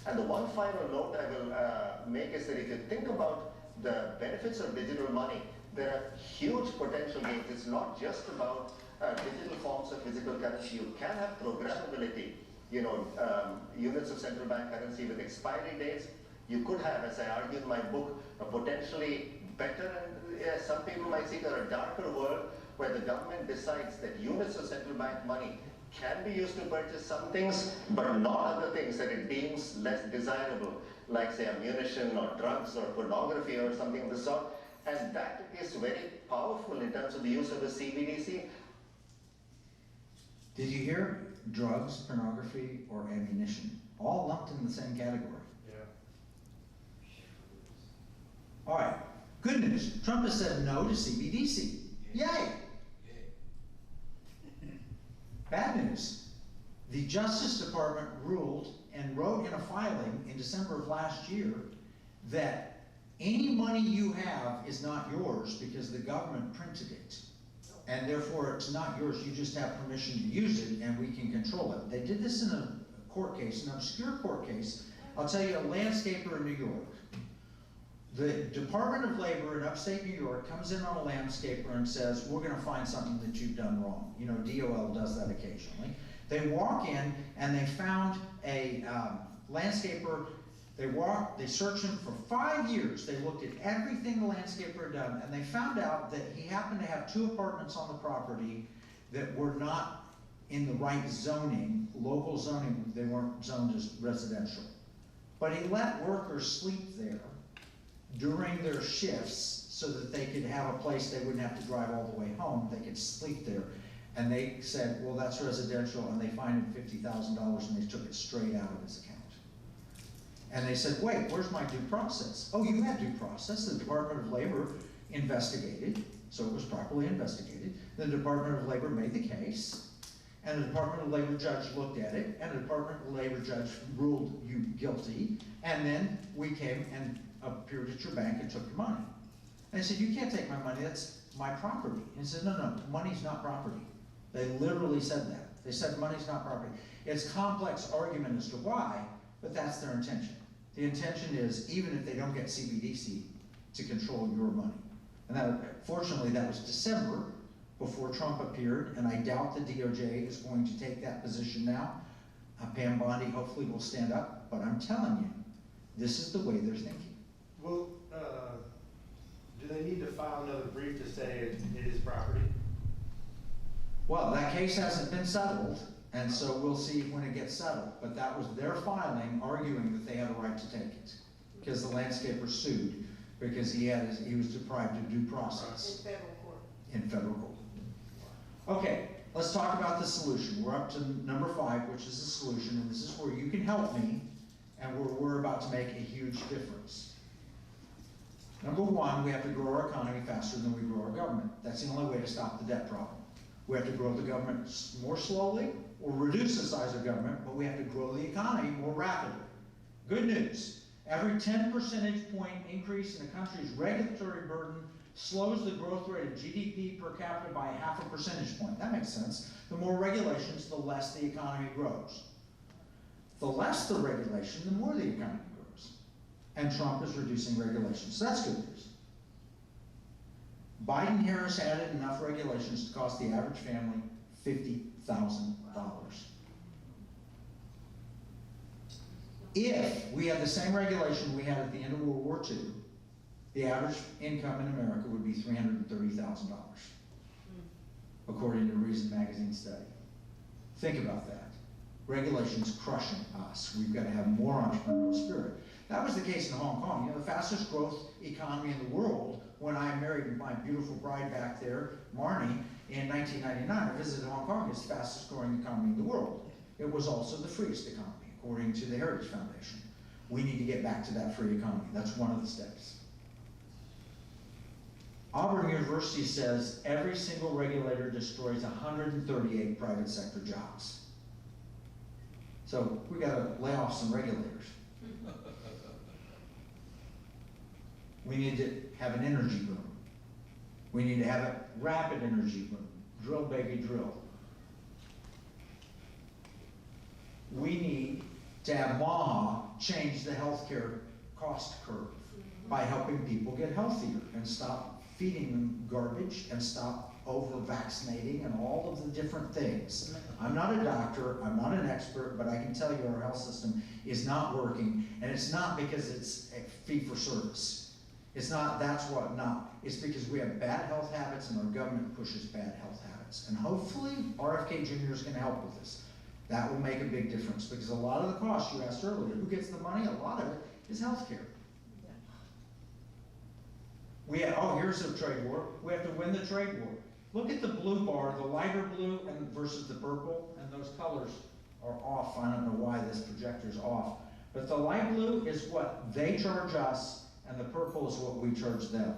[SPEAKER 16] And the one final note I will make is that if you think about the benefits of digital money, there are huge potential gains. It's not just about digital forms of physical currency. You can have programmability, units of central bank currency with expiry dates. You could have, as I argue in my book, a potentially better, and some people might see it as a darker world where the government decides that units of central bank money can be used to purchase some things, but not other things that it deems less desirable, like say ammunition or drugs or pornography or something of the sort. And that is very powerful in terms of the use of the CBDC.
[SPEAKER 1] Did you hear? Drugs, pornography, or ammunition, all lumped in the same category.
[SPEAKER 7] Yeah.
[SPEAKER 1] All right, good news. Trump has said no to CBDC. Yay! Bad news. The Justice Department ruled and wrote in a filing in December of last year that any money you have is not yours because the government printed it. And therefore it's not yours, you just have permission to use it and we can control it. They did this in a court case, an obscure court case. I'll tell you, a landscaper in New York. The Department of Labor in upstate New York comes in on a landscaper and says, we're gonna find something that you've done wrong. DOL does that occasionally. They walk in and they found a landscaper. They searched him for 5 years. They looked at everything the landscaper had done, and they found out that he happened to have 2 apartments on the property that were not in the right zoning, local zoning. They weren't zoned as residential. But he let workers sleep there during their shifts so that they could have a place they wouldn't have to drive all the way home. They could sleep there. And they said, well, that's residential, and they fined him $50,000 and they took it straight out of his account. And they said, wait, where's my due process? Oh, you had due process. The Department of Labor investigated, so it was properly investigated. The Department of Labor made the case, and the Department of Labor judge looked at it, and the Department of Labor judge ruled you guilty, and then we came and appeared at your bank and took your money. And I said, you can't take my money, that's my property. And he said, no, money's not property. They literally said that. They said money's not property. It's a complex argument as to why, but that's their intention. The intention is, even if they don't get CBDC, to control your money. And fortunately, that was December, before Trump appeared, and I doubt the DOJ is going to take that position now. Pam Bondi hopefully will stand up, but I'm telling you, this is the way they're thinking.
[SPEAKER 7] Well, do they need to file another brief to say it is property?
[SPEAKER 1] Well, that case hasn't been settled, and so we'll see when it gets settled. But that was their filing arguing that they had a right to take it, because the landscaper sued, because he was deprived of due process.
[SPEAKER 6] In federal court.
[SPEAKER 1] In federal court. Okay, let's talk about the solution. We're up to number 5, which is the solution, and this is where you can help me, and we're about to make a huge difference. Number 1, we have to grow our economy faster than we grow our government. That's the only way to stop the debt problem. We have to grow the government more slowly or reduce the size of government, but we have to grow the economy more rapidly. Good news, every 10 percentage point increase in a country's regulatory burden slows the growth rate of GDP per capita by 0.5 percentage point. That makes sense. The more regulations, the less the economy grows. The less the regulation, the more the economy grows. And Trump is reducing regulations. So that's good news. Biden-Harris added enough regulations to cost the average family $50,000. If we had the same regulation we had at the end of World War II, the average income in America would be $330,000, according to a Reason Magazine study. Think about that. Regulations crushing us. We've got to have more entrepreneurial spirit. That was the case in Hong Kong. You know, the fastest growth economy in the world, when I married my beautiful bride back there, Marnie, in 1999, I visited Hong Kong. It's the fastest growing economy in the world. It was also the freest economy, according to the Heritage Foundation. We need to get back to that free economy. That's one of the steps. Auburn University says every single regulator destroys 138 private sector jobs. So we got to lay off some regulators. We need to have an energy boom. We need to have a rapid energy boom. Drill, baby, drill. We need to have MAHA change the healthcare cost curve by helping people get healthier and stop feeding them garbage and stop over-vaccinating and all of the different things. I'm not a doctor, I'm not an expert, but I can tell you our health system is not working, and it's not because it's a fee-for-service. It's not, that's what not. It's because we have bad health habits and our government pushes bad health habits. And hopefully RFK Jr. is going to help with this. That will make a big difference because a lot of the costs you asked earlier, who gets the money? A lot of it is healthcare. Here's a trade war. We have to win the trade war. Look at the blue bar, the lighter blue versus the purple, and those colors are off. I don't know why this projector's off. But the light blue is what they charge us, and the purple is what we charge them.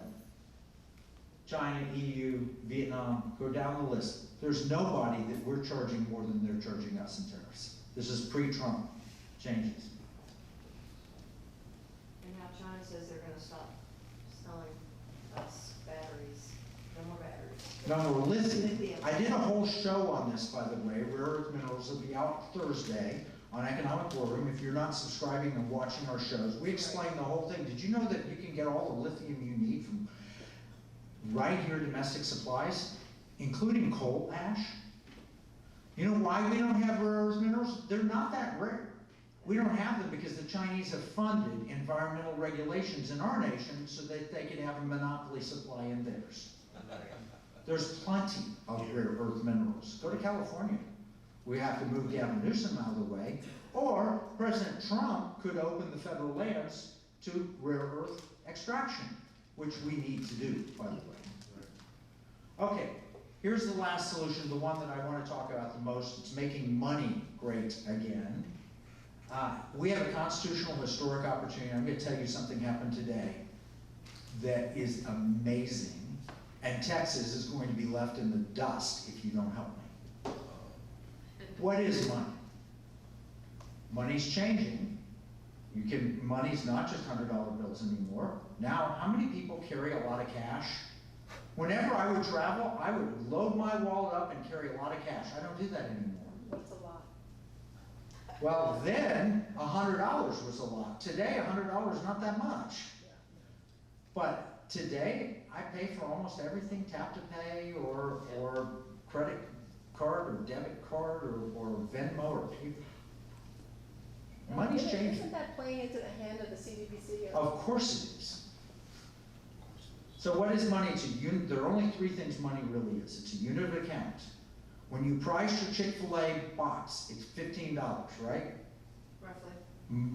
[SPEAKER 1] China, EU, Vietnam, go down the list. There's nobody that we're charging more than they're charging us in tariffs. This is pre-Trump changes.
[SPEAKER 6] And now China says they're going to stop selling us batteries. No more batteries.
[SPEAKER 1] No more lithium. I did a whole show on this, by the way. Rare Earth Minerals will be out Thursday on Economic War Room. If you're not subscribing and watching our shows, we explain the whole thing. Did you know that you can get all the lithium you need from right here domestic supplies, including coal ash? You know why we don't have rare earth minerals? They're not that rare. We don't have them because the Chinese have funded environmental regulations in our nation so that they can have a monopoly supply in theirs. There's plenty of rare earth minerals. Go to California. We have to move Gavin Newsom out of the way. Or President Trump could open the federal lands to rare earth extraction, which we need to do, by the way. Okay, here's the last solution, the one that I want to talk about the most. It's making money great again. We have a constitutional historic opportunity. I'm going to tell you something happened today that is amazing. And Texas is going to be left in the dust if you don't help me. What is money? Money's changing. Money's not just $100 bills anymore. Now, how many people carry a lot of cash? Whenever I would travel, I would load my wallet up and carry a lot of cash. I don't do that anymore.
[SPEAKER 6] What's a lot?
[SPEAKER 1] Well, then, $100 was a lot. Today, $100 is not that much. But today, I pay for almost everything, tap to pay, or credit card, or debit card, or Venmo, or PayPal. Money's changing.
[SPEAKER 6] Isn't that playing into the hand of the CBDC?
[SPEAKER 1] Of course it is. So what is money? It's a unit. There are only three things money really is. It's a unit of account. When you price your Chick-fil-A box, it's $15, right?
[SPEAKER 6] Roughly.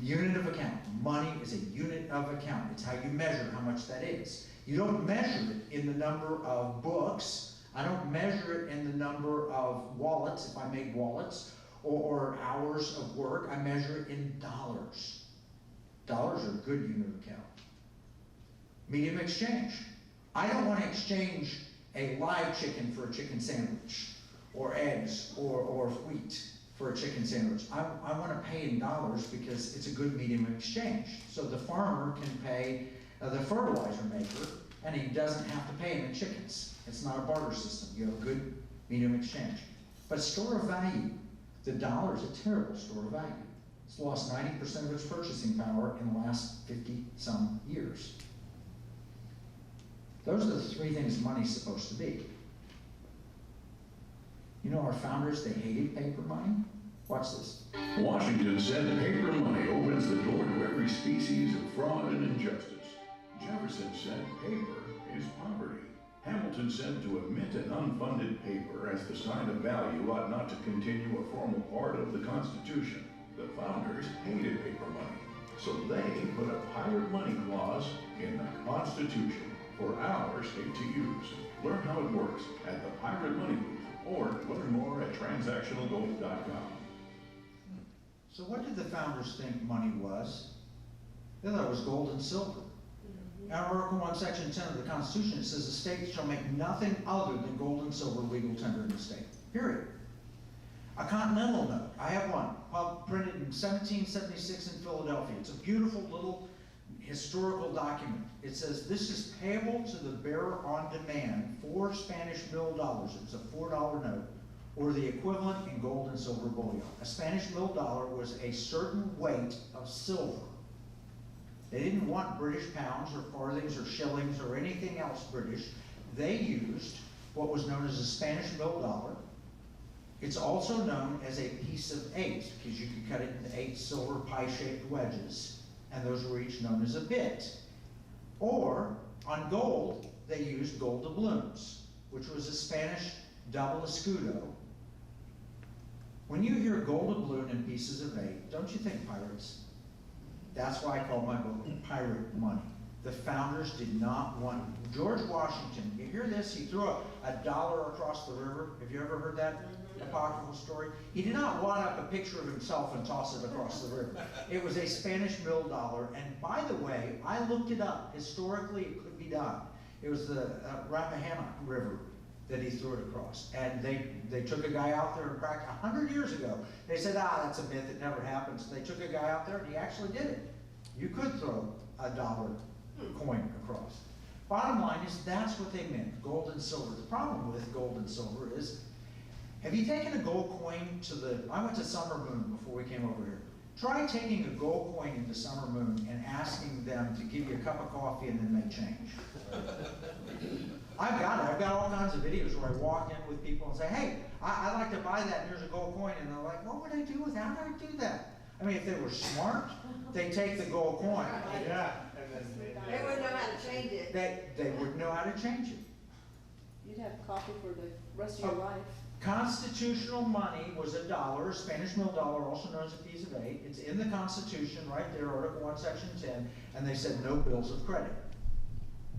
[SPEAKER 1] Unit of account. Money is a unit of account. It's how you measure how much that is. You don't measure it in the number of books. I don't measure it in the number of wallets, if I make wallets, or hours of work. I measure it in dollars. Dollars are a good unit of account. Medium exchange. I don't want to exchange a live chicken for a chicken sandwich, or eggs, or wheat for a chicken sandwich. I want to pay in dollars because it's a good medium of exchange. So the farmer can pay the fertilizer maker, and he doesn't have to pay him in chickens. It's not a barter system. You have a good medium exchange. But store of value, the dollar is a terrible store of value. It's lost 90% of its purchasing power in the last 50-some years. Those are the three things money's supposed to be. You know, our founders, they hated paper money. Watch this.
[SPEAKER 17] Washington said paper money opens the door to every species of fraud and injustice. Jefferson said paper is poverty. Hamilton said to emit an unfunded paper as the sign of value ought not to continue a formal part of the Constitution. The founders hated paper money, so they put a pirate money clause in the Constitution for our state to use. Learn how it works at the Pirate Money Booth, or learn more at transactionalgold.com.
[SPEAKER 1] So what did the founders think money was? They thought it was gold and silver. Article 1, Section 10 of the Constitution, it says the state shall make nothing other than gold and silver legal tender in the state. Period. A continental note, I have one, printed in 1776 in Philadelphia. It's a beautiful little historical document. It says this is payable to the bearer on demand for Spanish mill dollars. It's a $4 note, or the equivalent in gold and silver bullion. A Spanish mill dollar was a certain weight of silver. They didn't want British pounds or farthings or shillings or anything else British. They used what was known as a Spanish mill dollar. It's also known as a piece of 8 because you could cut it into 8 silver pie-shaped wedges, and those were each known as a bit. Or, on gold, they used gold doubloons, which was a Spanish double escudo. When you hear gold doubloon and pieces of 8, don't you think pirates? That's why I call my book Pirate Money. The founders did not want, George Washington, you hear this? He threw a dollar across the river. Have you ever heard that apocryphal story? He did not wad up a picture of himself and toss it across the river. It was a Spanish mill dollar, and by the way, I looked it up. Historically, it could be done. It was the Rappahannock River that he threw it across. And they took a guy out there and cracked 100 years ago. They said, that's a myth, it never happens. They took a guy out there and he actually did it. You could throw a dollar coin across. Bottom line is that's what they meant, gold and silver. The problem with gold and silver is, have you taken a gold coin to I went to Summer Moon before we came over here. Try taking a gold coin into Summer Moon and asking them to give you a cup of coffee and then make change. I've got it. I've got all kinds of videos where I walk in with people and say, hey, I'd like to buy that, and here's a gold coin. And they're like, what would I do with that? How would I do that? I mean, if they were smart, they'd take the gold coin.
[SPEAKER 7] Yeah, and then
[SPEAKER 6] They wouldn't know how to change it.
[SPEAKER 1] They wouldn't know how to change it.
[SPEAKER 18] You'd have coffee for the rest of your life.
[SPEAKER 1] Constitutional money was a dollar, a Spanish mill dollar, also known as a piece of 8. It's in the Constitution right there, Article 1, Section 10, and they said no bills of credit.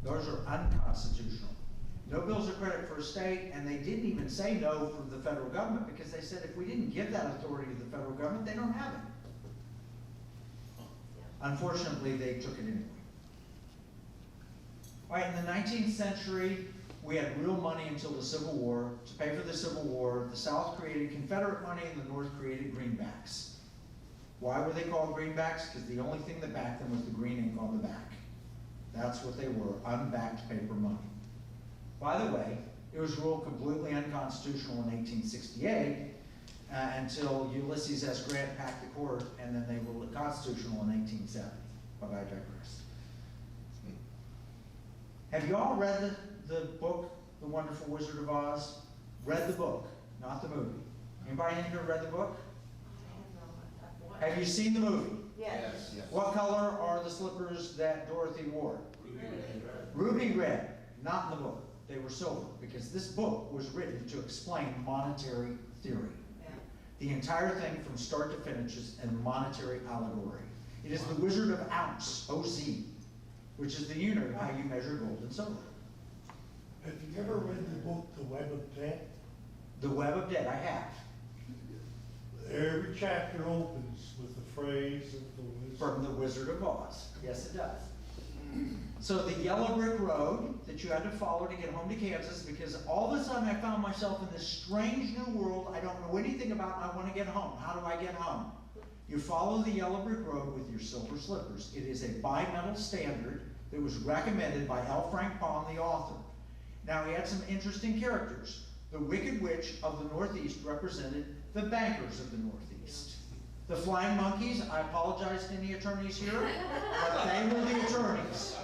[SPEAKER 1] Those are unconstitutional. No bills of credit for a state, and they didn't even say no for the federal government because they said if we didn't give that authority to the federal government, they don't have it. Unfortunately, they took it anyway. All right, in the 19th century, we had real money until the Civil War. To pay for the Civil War, the South created Confederate money and the North created greenbacks. Why were they called greenbacks? Because the only thing that backed them was the green ink on the back. That's what they were, unbacked paper money. By the way, it was ruled completely unconstitutional in 1868 until Ulysses S. Grant packed the court, and then they ruled it constitutional in 1870. But I digress. Have you all read the book, The Wonderful Wizard of Oz? Read the book, not the movie. Anybody in here read the book? Have you seen the movie?
[SPEAKER 6] Yes.
[SPEAKER 1] What color are the slippers that Dorothy wore? Ruby red. not in the book. They were silver, because this book was written to explain monetary theory.
[SPEAKER 6] Yeah.
[SPEAKER 1] The entire thing from start to finish is a monetary allegory. It is the Wizard of Ounce, OZ, which is the unit of how you measure gold and silver.
[SPEAKER 10] Have you ever read the book, The Web of Debt?
[SPEAKER 1] The Web of Debt, I have.
[SPEAKER 10] Every chapter opens with the phrase of the wizard.
[SPEAKER 1] From the Wizard of Oz. Yes, it does. So the yellow brick road that you had to follow to get home to Kansas, because all of a sudden I found myself in this strange new world I don't know anything about, and I want to get home. How do I get home? You follow the yellow brick road with your silver slippers. It is a bimetal standard that was recommended by L. Frank Baum, the author. Now, he had some interesting characters. The Wicked Witch of the Northeast represented the bankers of the Northeast. The Flying Monkeys, I apologize to any attorneys here, but they were the attorneys.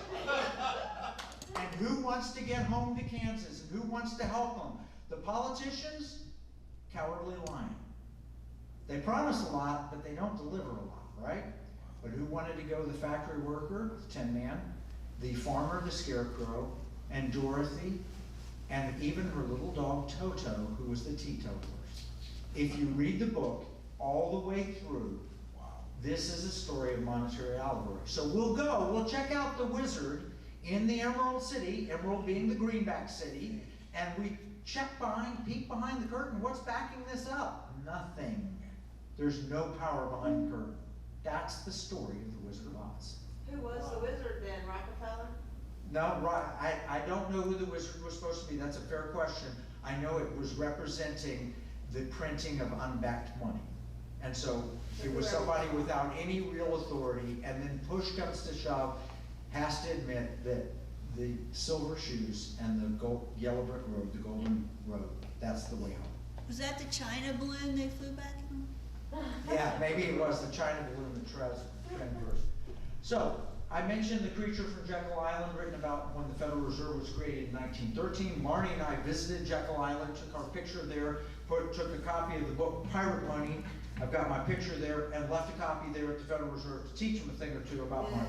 [SPEAKER 1] And who wants to get home to Kansas, and who wants to help them? The politicians, cowardly lion. They promise a lot, but they don't deliver a lot, right? But who wanted to go? The factory worker, the Tin Man, the farmer, the Scarecrow, and Dorothy, and even her little dog Toto, who was the teetotalers. If you read the book all the way through, this is a story of monetary allegory. So we'll check out the wizard in the Emerald City, Emerald being the greenback city, and we peek behind the curtain. What's backing this up? Nothing. There's no power behind the curtain. That's the story of the Wizard of Oz.
[SPEAKER 6] Who was the wizard then, Rockefeller?
[SPEAKER 1] No, right. I don't know who the wizard was supposed to be. That's a fair question. I know it was representing the printing of unbacked money. And so it was somebody without any real authority, and then push comes to shove, has to admit that the silver shoes and the yellow brick road, the golden road, that's the way home.
[SPEAKER 19] Was that the China balloon they flew back in?
[SPEAKER 1] Yeah, maybe it was the China balloon that trend first. So, I mentioned The Creature from Jekyll Island, written about when the Federal Reserve was created in 1913. Marnie and I visited Jekyll Island, took our picture there, took a copy of the book Pirate Money. I've got my picture there, and left a copy there at the Federal Reserve to teach them a thing or two about money.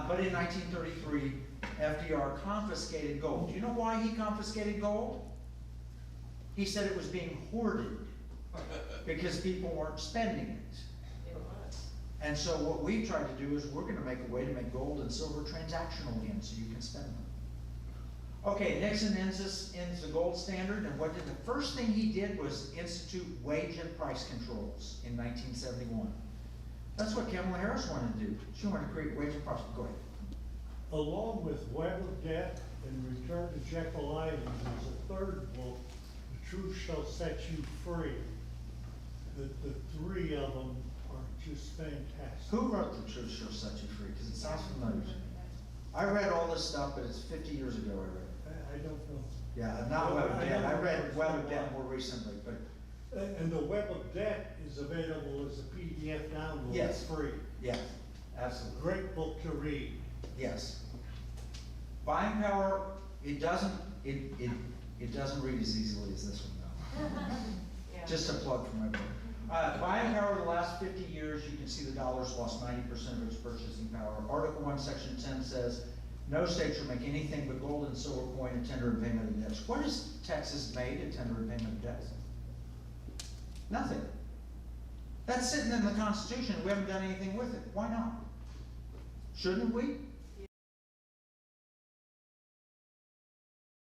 [SPEAKER 1] But in 1933, FDR confiscated gold. Do you know why he confiscated gold? He said it was being hoarded because people weren't spending it. And so what we tried to do is we're going to make a way to make gold and silver transactional again so you can spend them. Okay, Nixon ends the gold standard, and what did the first thing he did was institute wage and price controls in 1971. That's what Kamala Harris wanted to do. She wanted to create wage and price. Go ahead.
[SPEAKER 10] Along with Web of Debt and Return to Jekyll Island, there's a third book, The Truth Shall Set You Free. The three of them are just fantastic.
[SPEAKER 1] Who wrote The Truth Shall Set You Free? Because it sounds familiar. I read all this stuff, but it's 50 years ago I read it.
[SPEAKER 10] I don't know.
[SPEAKER 1] Yeah, not Web of Debt. I read Web of Debt more recently, but.
[SPEAKER 10] And the Web of Debt is available as a PDF download.
[SPEAKER 1] Yes.
[SPEAKER 10] Free.
[SPEAKER 1] Yeah, absolutely.
[SPEAKER 10] Great book to read.
[SPEAKER 1] Yes. Buying power, it doesn't read as easily as this one though.
[SPEAKER 6] Yeah.
[SPEAKER 1] Just a plug for my book. Buying power the last 50 years, you can see the dollar's lost 90% of its purchasing power. Article 1, Section 10 says, no state shall make anything but gold and silver coin in tender and payment of debts. What has Texas made in tender and payment of debts? Nothing. That's sitting in the Constitution. We haven't done anything with it. Why not? Shouldn't we?